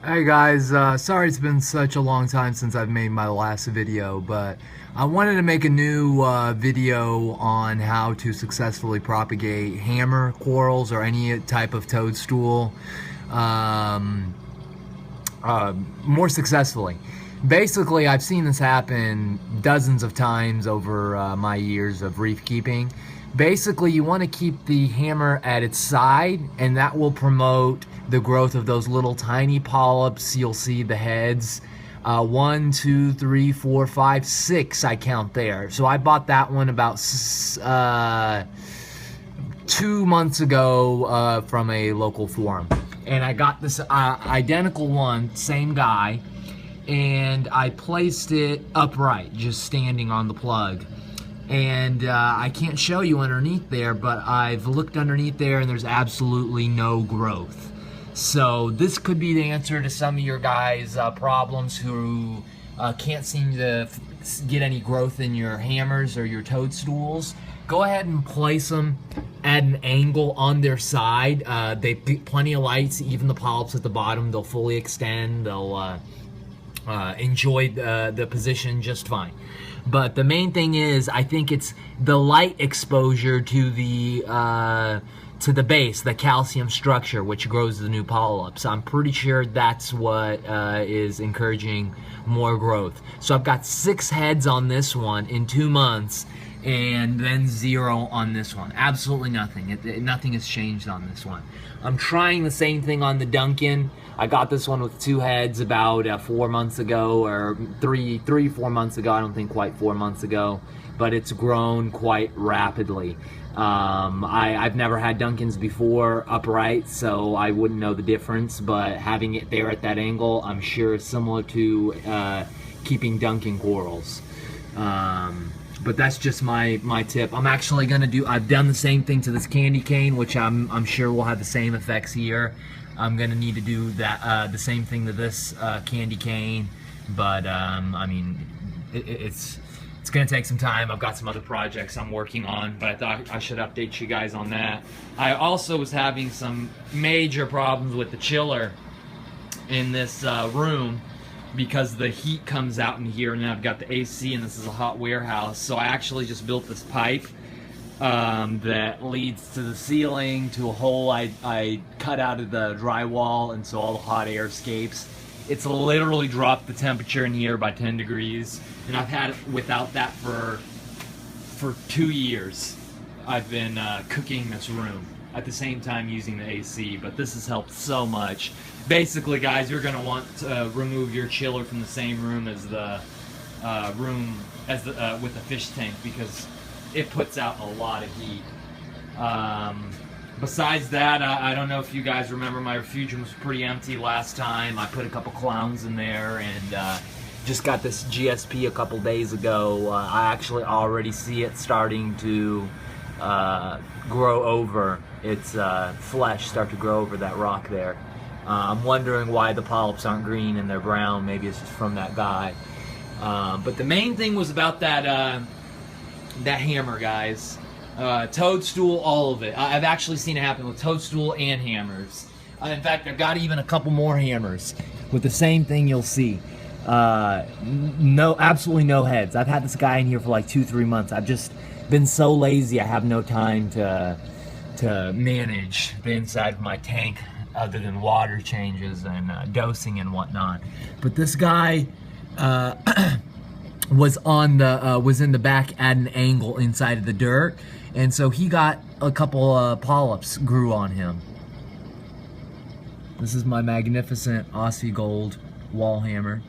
Hey guys, sorry it's been such a long time since I've made my last video, but I wanted to make a new video on how to successfully propagate hammer corals or any type of toadstool um, more successfully. Basically, I've seen this happen dozens of times over my years of reef keeping. Basically, you want to keep the hammer at its side, and that will promote the growth of those little tiny polyps. You'll see the heads. 1, 2, 3, 4, 5, 6 I count there. So I bought that one about 2 months ago from a local forum. And I got this identical one, same guy, and I placed it upright, just standing on the plug. And I can't show you underneath there, but I've looked underneath there and there's absolutely no growth. So this could be the answer to some of your guys' problems who can't seem to get any growth in your hammers or your toadstools. Go ahead and place them at an angle on their side. They get plenty of lights, even the polyps at the bottom, they'll fully extend, they'll enjoy the position just fine. But the main thing is, I think it's the light exposure to the base, the calcium structure, which grows the new polyps. I'm pretty sure that's what is encouraging more growth. So I've got 6 heads on this one in 2 months, and then 0 on this one. Absolutely nothing. Nothing has changed on this one. I'm trying the same thing on the Duncan. I got this one with 2 heads about 4 months ago, or 4 months ago. I don't think quite 4 months ago, but it's grown quite rapidly. I've never had Duncans before upright, so I wouldn't know the difference, but having it there at that angle, I'm sure is similar to keeping Duncan corals. But that's just my tip. I'm actually gonna I've done the same thing to this candy cane, which I'm sure will have the same effects here. I'm gonna need to do that the same thing to this candy cane, but I mean, it's gonna take some time. I've got some other projects I'm working on, but I thought I should update you guys on that. I also was having some major problems with the chiller in this room, because the heat comes out in here, and I've got the AC, and this is a hot warehouse. So I actually just built this pipe that leads to the ceiling, to a hole I cut out of the drywall, and so all the hot air escapes. It's literally dropped the temperature in here by 10 degrees, and I've had it without that for 2 years. I've been cooking this room at the same time using the AC, but this has helped so much. Basically, guys, you're going to want to remove your chiller from the same room as the with the fish tank, because it puts out a lot of heat. Besides that, I don't know if you guys remember, my refugium was pretty empty last time. I put a couple clowns in there, and just got this GSP a couple days ago. I actually already see it starting to grow over its flesh, start to grow over that rock there. I'm wondering why the polyps aren't green and they're brown. Maybe it's just from that guy. But the main thing was about that hammer, guys. Toadstool, all of it. I've actually seen it happen with toadstool and hammers. In fact, I've got even a couple more hammers with the same thing. You'll see. Absolutely no heads. I've had this guy in here for like 2-3 months. I've just been so lazy. I have no time to manage the inside of my tank, other than water changes and dosing and whatnot. But this guy was in the back at an angle inside of the dirt, and so he got a couple polyps grew on him. This is my magnificent Aussie Gold wall hammer.